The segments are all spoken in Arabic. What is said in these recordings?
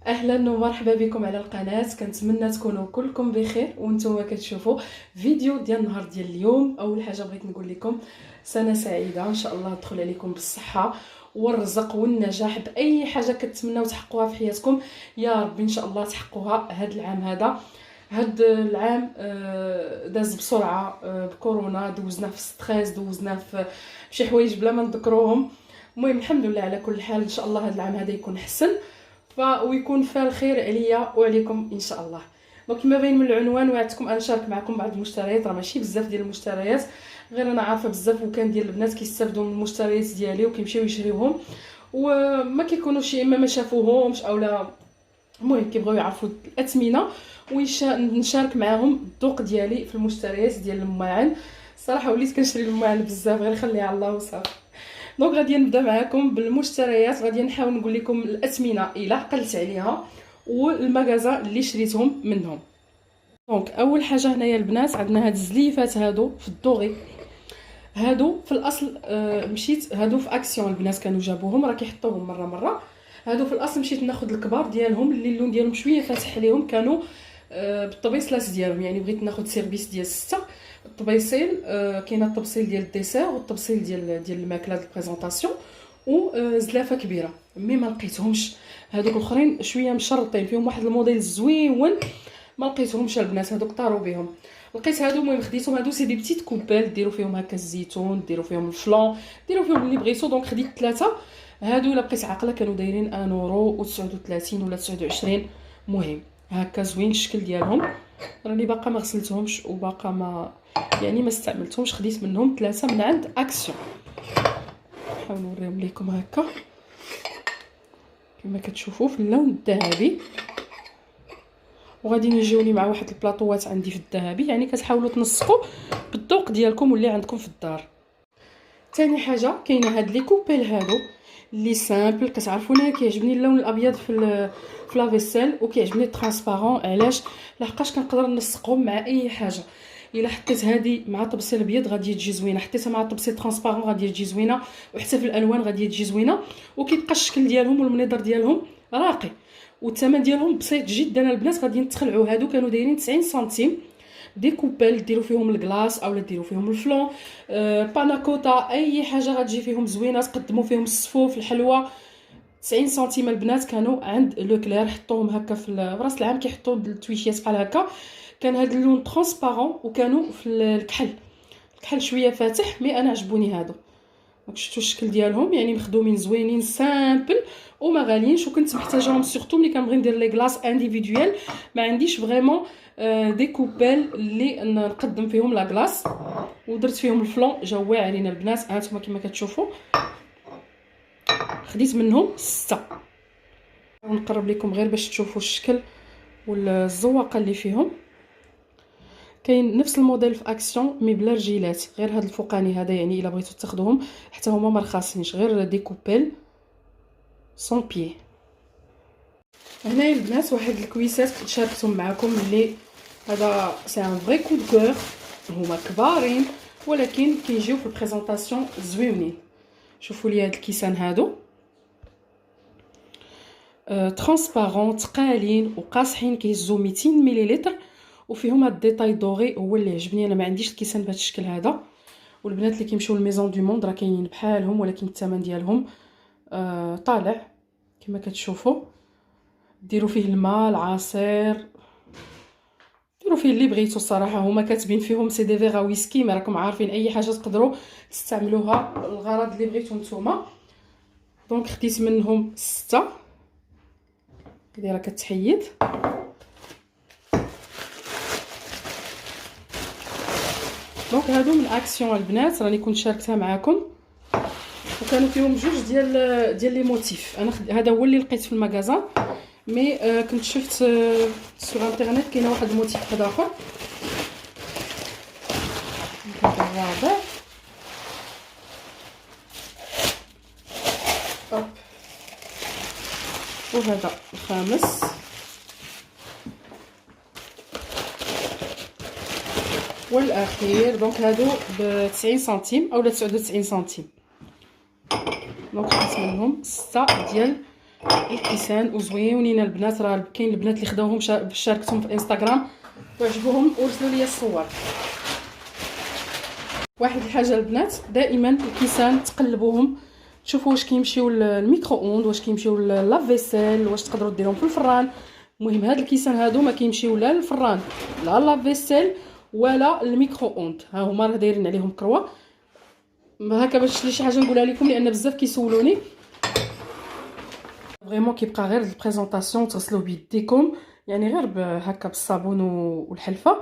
اهلا ومرحبا بكم على القناه. كنتمنى تكونوا كلكم بخير وانتم كتشوفوا فيديو ديال النهار ديال اليوم. اول حاجه بغيت نقول لكم سنه سعيده ان شاء الله تدخل عليكم بالصحه والرزق والنجاح باي حاجه كتمناو تحققوها في حياتكم. يا رب ان شاء الله تحققوها هذا العام. هذا العام داز بسرعه بكورونا، دوزنا في ستريس، دوزنا في شي حوايج بلا ما نذكروهم. المهم الحمد لله على كل حال. ان شاء الله هذا العام هذا يكون حسن ويكون فيه الخير عليا وعليكم ان شاء الله. دونك كما باين من العنوان وعدتكم نشارك معكم بعض المشتريات. راه ماشي بزاف ديال المشتريات، غير انا عارفه بزاف وكان ديال البنات كيستافدوا من المشتريات ديالي وكيمشيو يشريوهم وما كيكونوش اما ما شافوهمش اولا المهم كيبغيو يعرفوا الاثمنه ونشارك معاهم الذوق ديالي في المشتريات ديال الماعن. الصراحه وليت كنشري الماعن بزاف، غير خليها على الله وصافي. دونك غادي نبدا معكم بالمشتريات. غادي نحاول نقول لكم الاثمنه الا عقلت عليها والمغازا اللي شريتهم منهم. دونك اول حاجه هنايا البنات عندنا هاد الزليفات هادو في الدوغي. هادو في الاصل مشيت هادو في اكسيون البنات كانوا جابوهم، راه كيحطوهم مره. هادو في الاصل مشيت ناخذ الكبار ديالهم اللي اللون ديالهم شويه فاتح عليهم، كانوا بالطبيصلات ديالهم، يعني بغيت ناخذ سيرفيس ديال 6 الطبيصيل. كاينه الطبسيل ديال الديسير والطبسيل ديال الماكله ديال البريزونطاسيون وزلافه كبيره. مي ما لقيتهمش، هذوك الاخرين شويه مشرطين فيهم واحد الموديل زويون، ما لقيتهمش البنات هذوك طاروا بهم. لقيت هادو المهم خديتهم. هادو سي دي بتيت كوبال ديروا فيهم هكا الزيتون، ديروا فيهم الفلان، ديروا فيهم اللي بغيتو. دونك خديت 3. هادو الا بقيت عاقله كانوا دايرين 1 اورو و39 ولا 29. مهم هكا زوين الشكل ديالهم. راني باقا ما غسلتهمش وباقا ما ما استعملتهمش. خديت منهم 3 من عند اكسيون. نحاول نوريهم لكم هكا كما كتشوفوا في اللون الذهبي، وغادي يجيوني مع واحد البلاطوات عندي في الذهبي، يعني كتحاولوا تنسقوا بالذوق ديالكم واللي عندكم في الدار. ثاني حاجه كاينه هاد لي كوبيل هادو اللي سامبل. كتعرفوني كيعجبني اللون الابيض في لافيسيل وكيعجبني الترانسبارون. علاش؟ لحقاش كنقدر نسقهم مع اي حاجه. الا حطيت هذه مع طبسيل ابيض غادي تجي زوينه، حطيتها مع طبسيل ترانسبارون غادي تجي زوينه، وحتى في الالوان غادي تجي زوينه. وكيبقى الشكل ديالهم والمنظر ديالهم راقي، والثمن ديالهم بسيط جدا البنات. غادي نتخلعوا. هادو كانوا دايرين 90 سنتيم. دي كوبيل ديروا فيهم الكلاص اولا ديروا فيهم الفلون، باناكوتا، اي حاجه غتجي فيهم زوينه. تقدموا فيهم الصفوف الحلوى. 90 سنتيم البنات كانوا عند لو كلير. حطوهم هكا في راس العام كيحطوا التويشيات بحال هكا. كان هذا اللون ترانسبارون وكانوا في الكحل شويه فاتح. مي انا عجبوني هادو. دونك شفتوا الشكل ديالهم، يعني مخدومين زوينين سامبل وما غاليينش. وكنت محتاجاهم سورتو ملي كنبغي ندير لي كلاص انديفيدويل، ما عنديش فريمون دي كوبيل اللي نقدم فيهم لا كلاص. ودرت فيهم الفلون جاو واعرين البنات. هانتوما كما كتشوفوا خديت منهم 6. ونقرب لكم غير باش تشوفوا الشكل والزواقه اللي فيهم. كاين نفس الموديل في اكسيون مي بلا رجيلات، غير هذا الفوقاني هذا، يعني الا بغيتو تاخذوهم حتى هما ما رخاصينش، غير دي كوبيل سون بي. هنايا البنات واحد الكويسات كنت شاركتهم معكم، اللي هذا سي ان فري كو دو كور. هما كبارين ولكن كيجيو في البريزونطاسيون زوينين. شوفوا لي هاد الكيسان هادو ترانسبارون تقالين وقاصحين، كيهزوا 200 مليلتر وفيهم هاد الديتاي دوغي هو اللي عجبني. انا ما عنديش الكيسان بهذا الشكل هذا. والبنات اللي كيمشيو لميزون دو موند راه كاينين بحالهم، ولكن الثمن ديالهم طالع كما كتشوفوا. ديروا فيه الماء، العصير، ديروا فيه اللي بغيتو. الصراحه هما كاتبين فيهم سي دي فيغا ويسكي، ما راكم عارفين اي حاجه تقدروا تستعملوها الغرض اللي بغيتو نتوما. دونك خديت منهم 6 كديره كتحيد. دونك هادو من اكسيون البنات، راني كنت شاركتها معكم وكانوا فيهم جوج ديال لي موتيف. انا هذا هو اللي لقيت في المغازان، مي كنت شفت سور انترنيت كاينه واحد الموتيف هذا اخر. هذا الرابع وهذا الخامس. والاخير. دونك هادو ب 90 سنتيم اولا 99 سنتيم. دونك خديت منهم 6 ديال الكيسان وزويونين البنات. راه كاين البنات اللي خداوهم شاركتهم في الانستغرام وعجبوهم ورسلوا لي الصور. واحد الحاجه البنات، دائما الكيسان تقلبوهم تشوفوا واش كيمشيو للميكرو اوند، واش كيمشيو لافيسيل، واش تقدروا ديروهم في الفران. المهم هاد الكيسان هادو ما كيمشيو لا للفران لا لافيسيل ولا الميكرو اوند. ها هما راه دايرين عليهم كروا هكا باش شي حاجه نقولها لكم، لان بزاف كيسولوني. فريمون كيبقى غير البريزونطاسيون تغسلوه بيديكم، يعني غير هكا بالصابون والحلفه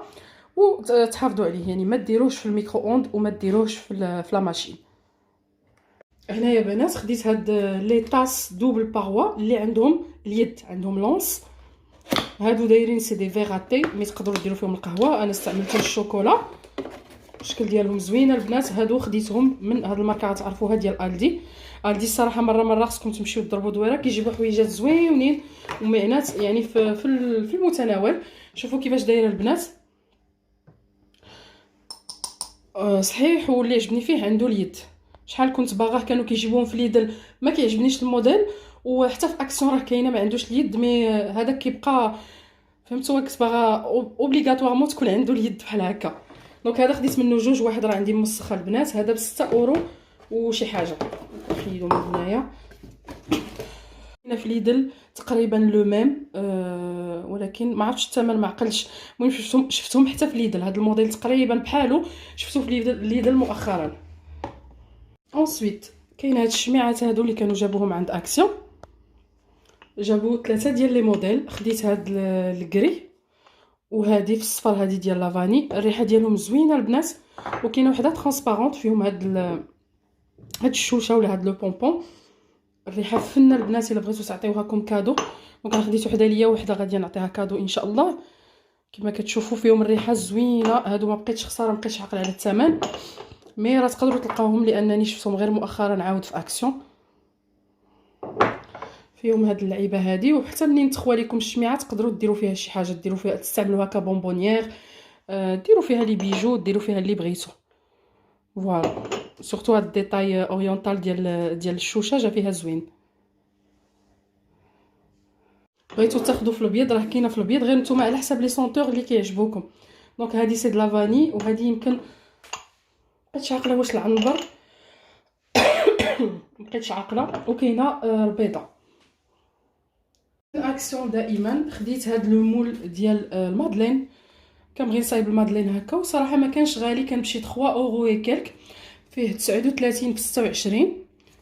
وتحافظوا عليه، يعني ما ديروش في الميكرو اوند وما ديروش في لا ماشين. هنايا بنات خديت هاد لي طاس دوبل باروا اللي عندهم اليد، عندهم لونس. هادو دايرين سي دي فيغاتي، مي تقدروا ديروا فيهم القهوه. انا استعملت الشوكولا، الشكل ديالهم زوينه البنات. هادو خديتهم من هاد الماركه غتعرفوها ديال الدي. الصراحه مره خصكم تمشيو تضربوا دويره، كيجيبوا حويجات زوينين ومعنات يعني في المتناول. شوفوا كيفاش دايره البنات. صحيح، واللي عجبني فيه عنده اليد. شحال كنت باغاه كانوا كيجيبوهم في ليدل، ما كيعجبنيش الموديل، وحتى في اكسيون راه كاينه ما عندوش اليد، مي هذا كيبقى فهمتوا. كنت باغا اوبليغاتوارمون تكون عنده اليد بحال هكا. دونك هذا خديت منه جوج، واحد راه عندي موسخه البنات، هذا ب 6 اورو وشي حاجه. نحيدو من هنايا. هنا في ليدل تقريبا لو ميم، ولكن ما عرفتش الثمن، ما عقلش. المهم شفتهم حتى في ليدل، هذا الموديل تقريبا بحالو شفتو في ليدل مؤخرا. انسويت كاين هاد الشميعات هادو اللي كانوا جابوهم عند اكسيون، جابوا 3 ديال لي موديل. خديت هاد الكري وهذه في الصفر، هذه ديال لافاني. الريحه ديالهم زوينه البنات، وكاينه وحده ترانسبارونت فيهم هاد الشوشه ولا هاد لو بونبون. الريحه فنه البنات، الا بغيتو تعطيوها كوم كادو. دونك انا خديت وحده ليا وحده غادي نعطيها كادو ان شاء الله. كما كتشوفوا فيهم الريحه زوينه هادو، ما بقيتش خساره، ما بقيتش عاقل على الثمن، مي راه تقدروا تلقاوهم لانني شفتهم غير مؤخرا عاود في اكسيون. فيهم هاد اللعيبه هادي، وحتى منين تخوى لكم الشميعه تقدروا ديروا فيها شي حاجه، ديروا فيها تستعملوها كبونبونيير، ديروا فيها لي بيجو، ديروا فيها اللي بغيتو. فوالا سورتو هاد الديتاي اورينتال ديال الشوشه جا فيها زوين. بغيتو تاخذوا في الابيض راه كاينه في الابيض، غير نتوما على حساب لي سونتور اللي كيعجبوكم. دونك هذه سي د لافاني، وهذه يمكن مبقيتش عاقله واش العنبر مبقيتش عاقله. وكاينه البيضه. الاكسيون دائما خديت هاد لو مول ديال المادلين، كنبغي نصايب المادلين هكا، وصراحه ما كانش غالي، كان بشي 3 اورو اي كلك. فيه 39 ب 26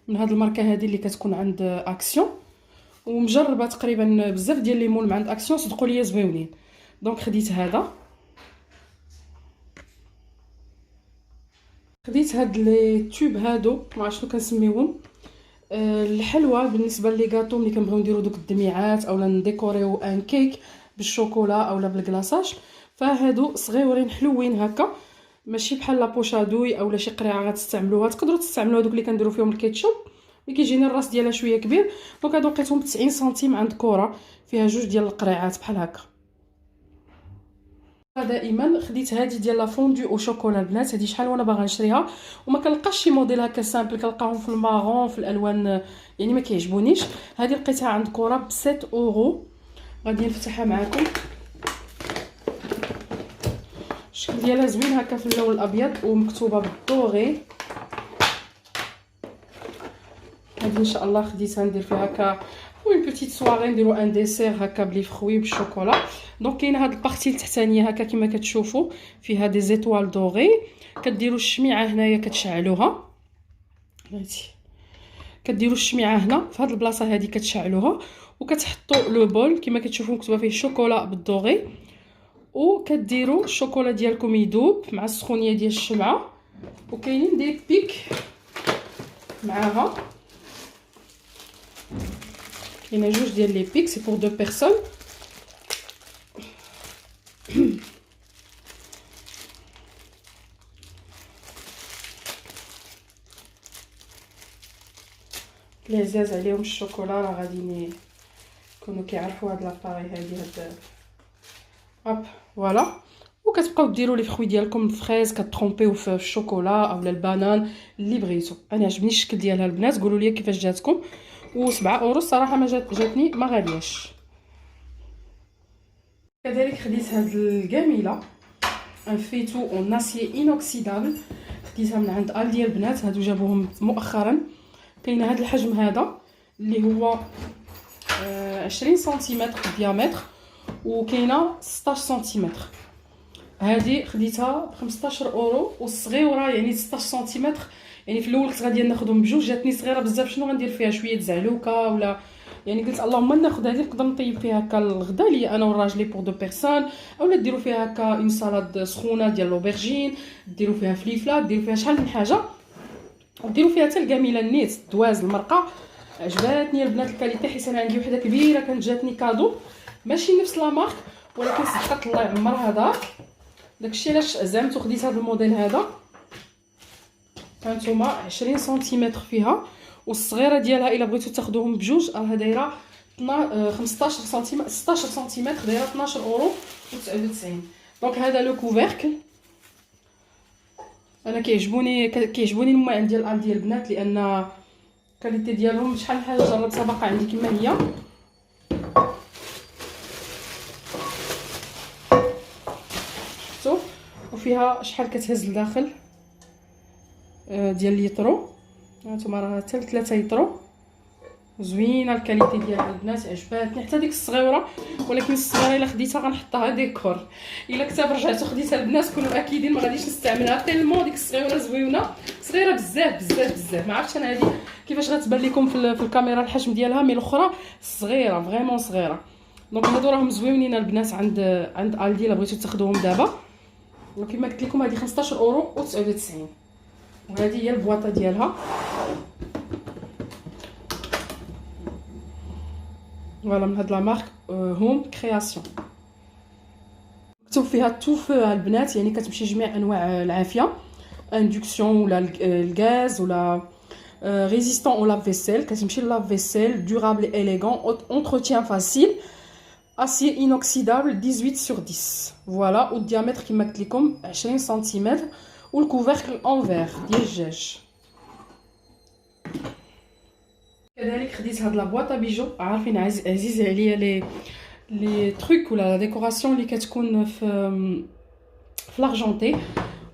من هاد الماركه هذه اللي كتكون عند اكسيون، ومجربه تقريبا بزاف ديال لي مول عند اكسيون صدقوا لي زويونين. دونك خديت هذا. خديت هاد لي توب هادو، ما عرفتش شنو كنسميوهم، الحلوى بالنسبه لي غاطو ملي كنبغيو نديرو دوك الدميعات اولا نديكوريو ان كيك بالشوكولا اولا بالكلاصاج. فهادو صغيورين حلوين هكا، ماشي بحال لا بوشادوي اولا شي قريعه غتستعملوها. تقدروا تستعملوا هذوك اللي كنديروا فيهم الكيتشوب، اللي كيجيني الراس ديالها شويه كبير. دونك هادو لقيتهم ب 90 سنتيم عند كوره، فيها جوج ديال القريعات بحال هكا. دائما خديت هذه ديال لا فوندو او شوكولا البنات، هذه شحال وانا باغا نشريها وما كنلقاش شي موديل هكا سامبل، كنلقاهم في المارون في الالوان يعني ما كيعجبونيش. هذه لقيتها عند كوره ب 7 اورو. غادي نفتحها معكم. الشكل ديالها زوين هكا في اللون الابيض ومكتوبه بالدوغي. هذه ان شاء الله خديتها ندير فيها هكا وين بيتيت سواري، نديرو ان ديسير هكا بلي فروي بالشوكولا. دونك كاينه هاد البارتي التحتانيه هكا كما كتشوفوا فيها دي زيتوال دوغي. كديروا الشميعه هنايا كتشعلوها، بغيتي كديروا الشميعه هنا في هاد البلاصه هذه كتشعلوها، وكتحطوا لو بول كما كتشوفوا مكتوبه فيه شوكولا بالدوغي، وكديروا الشوكولا ديالكم يذوب مع السخونيه ديال الشمعه. وكاينين دي بيك معاها، كاينه جوج ديال لي بيك سي بور دو بيرسون. اللي عزاز عليهم الشوكولا راه غادي يكونوا كيعرفوا هاد لاباري هادي هاد هوب فوالا. وكتبقاو ديروا لي فروي ديالكم الفريز، كترومبيو في الشوكولا اولا البنان اللي بغيتو. انا عجبني الشكل ديالها البنات، قولوا لي كيفاش جاتكم و7 اورو. الصراحه ما جاتني ما غالياش. كذلك خديت هاد الجميله ان فيتو اون اسيي انوكسيدابل، خديتها من عند ال ديال البنات. هادو جابوهم مؤخرا. كاين هاد الحجم هذا اللي هو 20 سنتيمتر ديامتر، وكاينه 16 سنتيمتر. هذه خديتها ب 15 اورو، والصغيره يعني 16 سنتيمتر. يعني في الاول كنت غادي ناخذهم بجوج، جاتني صغيره بزاف. شنو غندير فيها؟ شويه زعلوكه ولا يعني قلت اللهم ناخذ هذه نقدر نطيب فيها هكا الغدا لي انا وراجلي بور دو بيرسون، اولا ديروا فيها هكا اون سالاد سخونه ديال لوبرجين، ديروا فيها فليفله، ديروا فيها شحال من حاجه، وديروا فيها حتى الكاميله النيت الدواز المرقه. عجباتني البنات الكاليتي، حيت انا عندي وحده كبيره كانت جاتني كادو ماشي نفس لا مارك، ولكن صدقت الله يعمرها دار. داكشي علاش زعمت وخديت هذا الموديل هذا. هانتوما 20 سنتيمتر فيها، والصغيره ديالها الا بغيتو تاخذوهم بجوج راها دايره 15 سنتيمتر 16 سنتيمتر، دايره 12 اورو و99. دونك هذا لو كوفيركل. انا كيعجبوني الماعن ديال ال ديال البنات، لان الكاليتي ديالهم شحال من حاجه جربتها باقا عندي كما هي. شفتوا؟ وفيها شحال كتهز لداخل ديال ليترو. هانتوما راه حتى 3 يطرو. زوينه الكاليتي ديالها البنات، عجباتني حتى ديك الصغيره. ولكن الصغيره الا خديتها غنحطها ديكور، الا كنت رجعت وخديتها البنات كونوا اكيدين ما غاديش نستعملها. تيلمون ديك الصغيره زويونه، صغيره بزاف بزاف بزاف. ما عرفتش انا هذه كيفاش غتبان لكم في الكاميرا الحجم ديالها، مي الاخرى صغيره فريمون صغيره. دونك هادو راهم زوينين البنات عند الدي الا بغيتو تاخذوهم دابا. وكما قلت لكم هذه 15 اورو و99، وهذه هي البواطه ديالها. فوالا من هاد لا مارك هوم كرياسيون. مكتوب فيها تو فو البنات، يعني كتمشي جميع انواع العافيه، اندكسيون ولا الغاز ولا ريزيستون او لاب فيسيل. كتمشي لاب فيسيل دورابل اليغون اونتروتيان فاسيل، اسيي انوكسيدابل 18 sur 10. فوالا. والديامتر كما قلت لكم 20 سنتيمتر، والكوفركل اون فير ديال الدجاج. كذلك خديت هاد لا بواطه بيجو. عارفين عزيز عليا لي تروك ولا لا ديكوراسيون اللي كتكون في لارجونتي.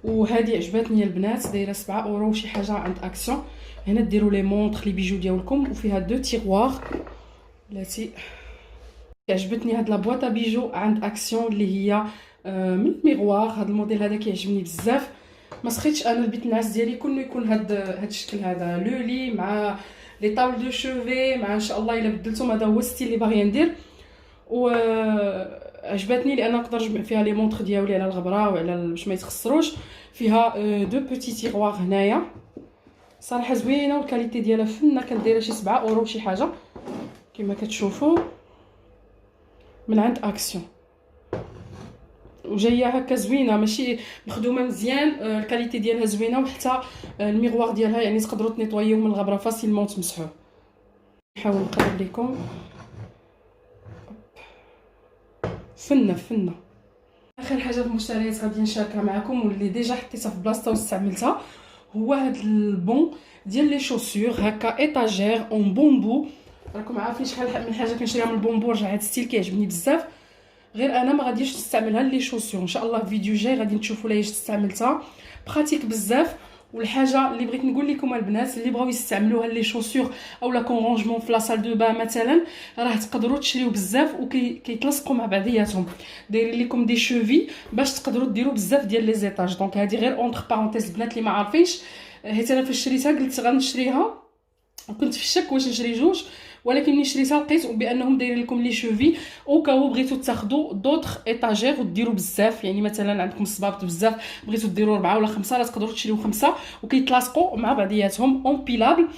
وهذه عجبتني البنات، دايره 7 اورو وشي حاجه عند اكسيون. هنا ديروا لي مونطر لي بيجو ديالكم، وفيها دو تيغوار. بلاتي عجبتني هاد لا بواطه بيجو عند اكسيون اللي هي من الميغوار. هاد الموديل هذا كيعجبني بزاف. ما سخيتش انا البيت النعاس ديالي كله يكون هاد الشكل هذا، لو لي مع لي طاول دو شوفي مع ان شاء الله الا بدلتهم. هذا هو الستيل اللي باغيه ندير. و عجبتني لان نقدر نجمع فيها لي مونطر ديالي على الغبره وعلى باش ما يتخسروش. فيها دو بوتي تيغوار هنايا، صراحه زوينه والكاليتي ديالها فنه. كانت دايره شي 7 اورو شي حاجه كما كتشوفوا من عند اكسيون. وجايه هكا زوينه، ماشي مخدومه مزيان. الكاليتي ديالها زوينه، وحتى الميغوار ديالها يعني تقدروا تنيطوايوه من الغبره فاسيلمون تمسحوه. نحاول نقرب لكم. فنه. اخر حاجه في المشتريات غادي نشاركها معكم، واللي ديجا حطيتها في بلاصتها واستعملتها، هو هاد البون ديال لي شوسور. هكا ايطاجير اون بومبو. راكم عارفين شحال من حاجه كنشريها من البومبو. رجع هاد ستيل كيعجبني بزاف، غير انا ما غاديش نستعملها لي شوسور. ان شاء الله في فيديو جاي غادي تشوفوا ليش استعملتها. براتيك بزاف. والحاجه اللي بغيت نقول لكم البنات اللي بغاو يستعملوها لي شوسور او لا كونرونجمون في لا سال دو با مثلا، راه تقدروا تشريو بزاف وكيتلصقوا مع بعضياتهم. دايرين لكم دي شوفي باش تقدروا ديروا بزاف ديال لي زيطاج. دونك هذه غير اونتر بارونتيز البنات اللي ما عارفينش، حيت انا فاش شريتها قلت غنشريها وكنت في الشك واش نشري جوج، ولكن ملي شريتها لقيت بانهم دايرين لكم لي شوفي او كاو بغيتو تاخذوا دوطخ ايطاجير وديروا بزاف. يعني مثلا عندكم الصبابط بزاف بغيتو ديروا 4 ولا 5 راه تقدروا تشريو 5 وكيتلاصقوا مع بعضياتهم اون بيلابل.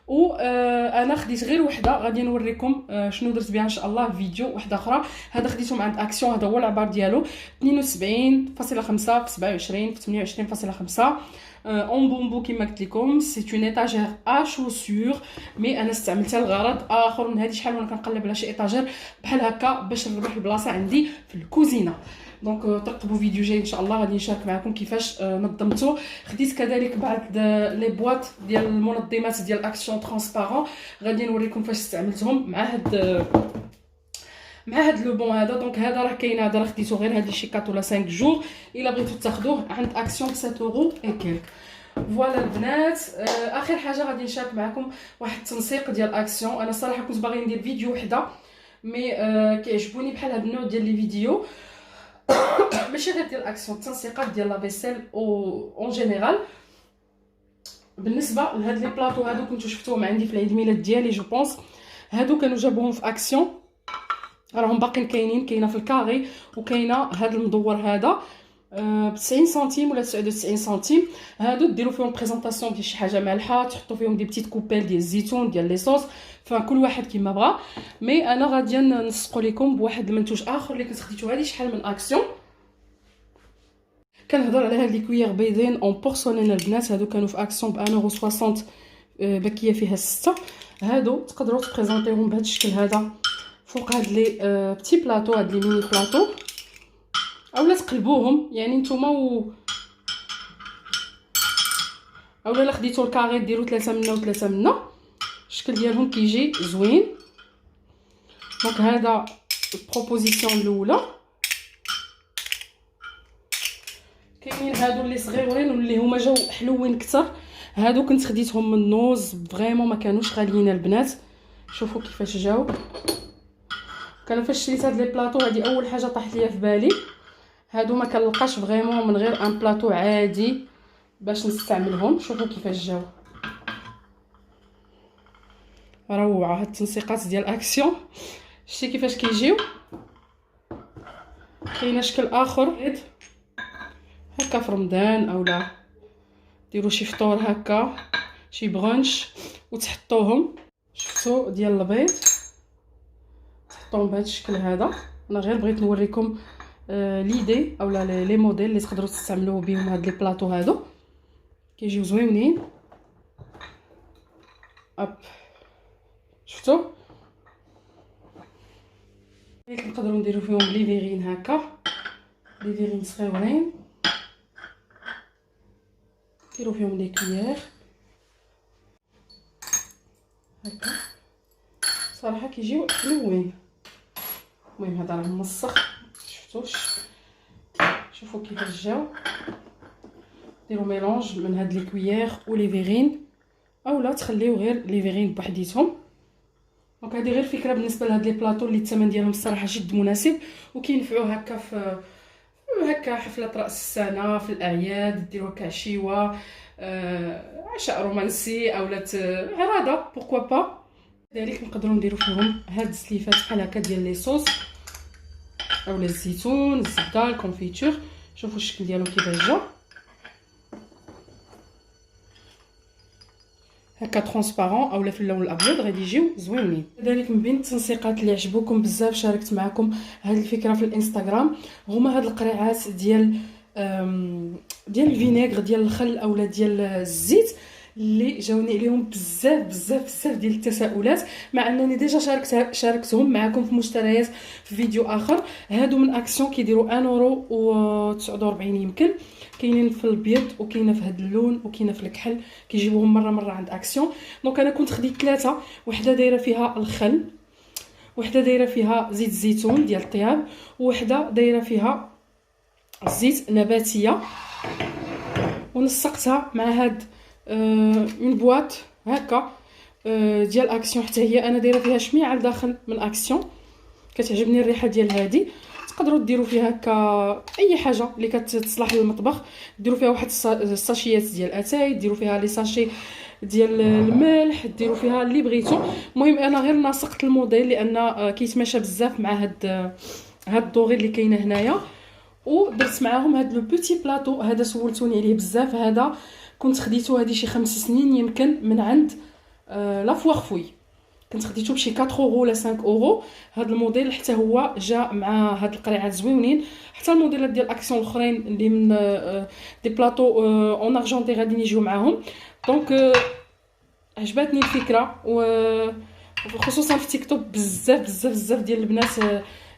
و انا خديت غير وحده، غادي نوريكم شنو درت بها ان شاء الله في فيديو واحده اخرى. هذا خديتهم عند اكسيون، هذا هو العبار ديالو 72.5 في 27 في 28.5. اون بومبو كما قلت لكم. سي اون ايطاجير ا شوسور، مي انا استعملتها لغرض اخر. من هذه شحال وانا كنقلب على شي ايطاجير بحال هكا باش نربح البلاصه عندي في الكوزينه. دونك ترقبوا فيديو جاي ان شاء الله غادي نشارك معكم كيفاش نظمته. خديت كذلك بعض لي بواط ديال المنظمات ديال اكسيون ترانسبارون، غادي نوريكم فاش استعملتهم مع هاد لو بون هذا. دونك هذا راه كاين، هذا راه خديته غير هاد شي 4 ولا 5 جور. الا بغيتو تاخذوه عند اكسيون ب 7 اورو اي كيلك. فوالا البنات، اخر حاجه غادي نشارك معكم واحد التنسيق ديال اكسيون. انا الصراحه كنت باغي ندير فيديو وحده، مي كيعجبوني بحال هاد النوع ديال لي فيديو ماشي غير ديال اكسيون، التنسيقات ديال لا فيسيل او اون جينيرال. بالنسبه لهاد لي بلاطو هادو كنتو شفتوهم عندي في العيد ميلاد ديالي جو بونس. هادو كانوا جابوهم في اكسيون، راهم باقيين كاينين. كاينه في الكاري وكاينه هاد المدور هذا ب 90 سنتيم ولا 99 سنتيم. هادو ديروا فيهم بريزونطاسيون ديال شي حاجه مالحه، تحطوا فيهم دي بتيت كوبيل ديال الزيتون ديال لي صوص، فكل واحد كيما بغا. مي انا غادي نسقوا لكم بواحد المنتوج اخر اللي كنت خديتو هذه شحال من اكسيون. كنهضر على هاد لي كويير بيضين اون بورسولين البنات. هادو كانوا في اكسيون ب 1.60€، باكيه فيها 6. هادو تقدروا تبريزونطيهم بهذا الشكل هذا فوق هاد لي بتي بلاطو، هاد لي ميني بلاطو، اولا تقلبوهم يعني نتوما اولا الا خديتو الكاري ديروا 3 منا و3 منا. الشكل ديالهم كيجي زوين. دونك هذا البروبوزيسيون الاولى. كاينين هادو اللي صغيورين واللي هما جاو حلوين كتر. هادو كنت خديتهم من نوز، فريمون ما كانوش غاليين البنات. شوفوا كيفاش جاو. كان فاش شريت هاد لي بلاطو هادي اول حاجه طاحت ليا في بالي، هادو ما كنلقاش فريمون من غير ان بلاطو عادي باش نستعملهم. شوفوا كيفاش جاو، روعه. هاد التنسيقات ديال اكسيون شتي كيفاش كيجيو. كاين شكل اخر هكا في رمضان، اولا ديروا شي فطور هكا، شي برونش وتحطوهم. شفتوا ديال البيض تحطوهم بهذا الشكل هذا. انا غير بغيت نوريكم ليدي اولا لي موديل اللي تقدروا تستعملوا بهم هاد لي بلاطو. هادو كيجيو زوينين. اب شفتوا نقدروا نديروا فيهم لي فيغين هكا، لي فيغين صغيورين، نديروا فيهم لي كويير هكا. صراحه كيجيو حلوين. المهم هذا راه مسخ، شفتوش؟ شوفوا كيفاش جاو. ديروا ميلونج من هاد لي كويير و لي فيغين، اولا تخليو غير لي فيغين بوحديتهم. دونك هذه غير فكره بالنسبه لهاد لي بلاطو اللي الثمن ديالهم الصراحه جد مناسب، وكينفعوا هكا في هكا حفله راس السنه، في الاعياد ديروا هكا عشيوه، عشاء رومانسي اولا عراضه بوركوا با. كذلك نقدروا نديروا فيهم هاد السليفات بحال هكا ديال لي صوص اولا الزيتون، الزبده، الكونفيتور. شوفوا الشكل ديالو كيفاش جا هكا ترونسبارون اولا في اللون الابيض، غادي يجيو زوينين. كذلك من بين التنسيقات اللي عجبوكم بزاف شاركت معكم هذه الفكره في الانستغرام، هما هاد القريعات ديال الفينيغر ديال الخل اولا ديال الزيت، اللي جاوني عليهم بزاف ديال التساؤلات، مع انني ديجا شاركتهم معكم في مشتريات في فيديو اخر. هادو من اكسيون كيديروا 1.49€ يمكن. كاينين في الابيض وكاينه في هاد اللون وكاينه في الكحل، كيجيبوهم مره عند اكسيون. دونك انا كنت خديت 3، وحده دايره فيها الخل، وحده دايره فيها زيت الزيتون ديال الطياب، وحده دايره فيها زيت نباتيه. ونسقتها مع هاد اون بواط هكا ديال اكسيون، حتى هي انا دايره فيها شميعه لداخل من اكسيون. كتعجبني الريحه ديال هذه. تقدروا ديروا فيها هكا اي حاجه اللي كتصلح للمطبخ. ديروا فيها واحد الساشيات ديال اتاي، ديروا فيها لي ساشي ديال الملح، ديروا فيها اللي بغيتو. المهم انا غير ناسقت الموديل لان كيتماشى بزاف مع هاد الدوغي اللي كاينه هنايا. ودرت معاهم هاد لو بوتي بلاطو هذا، سولتوني عليه بزاف. هذا كنت خديته هذه شي 5 سنين يمكن من عند لا فوار فوي. كنت خديته بشي 4 اورو ولا 5 اورو. هذا الموديل حتى هو جا مع هاد القريعات زويونين، حتى الموديلات ديال اكسيون الاخرين اللي من دي بلاطو اون ارجونتي غادي يجيو معاهم. دونك عجبتني الفكره، وخصوصا في تيك توك بزاف بزاف بزاف ديال البنات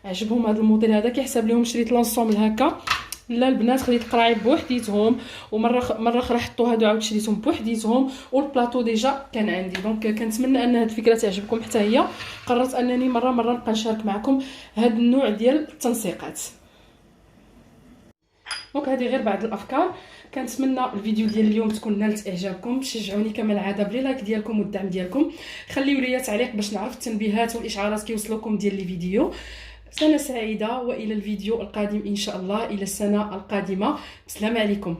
عجبهم هذا الموديل هذا. كيحسب لهم شريت لونسومبل هكا، لا البنات خديت القراعي بوحديتهم، ومره اخرى حطوا هادو عاود شريتهم بوحديتهم، والبلاطو ديجا كان عندي. دونك كنتمنى ان هاد الفكره تعجبكم حتى هي. قررت انني مره نبقى نشارك معكم هاد النوع ديال التنسيقات. دونك هذه غير بعض الافكار. كنتمنى الفيديو ديال اليوم تكون نالت اعجابكم. تشجعوني كما العاده بلي لايك ديالكم والدعم ديالكم. خليوا لي تعليق باش نعرف التنبيهات والاشعارات كيوصلوكم ديال لي فيديو. سنه سعيده، والى الفيديو القادم ان شاء الله، الى السنه القادمه. السلام عليكم.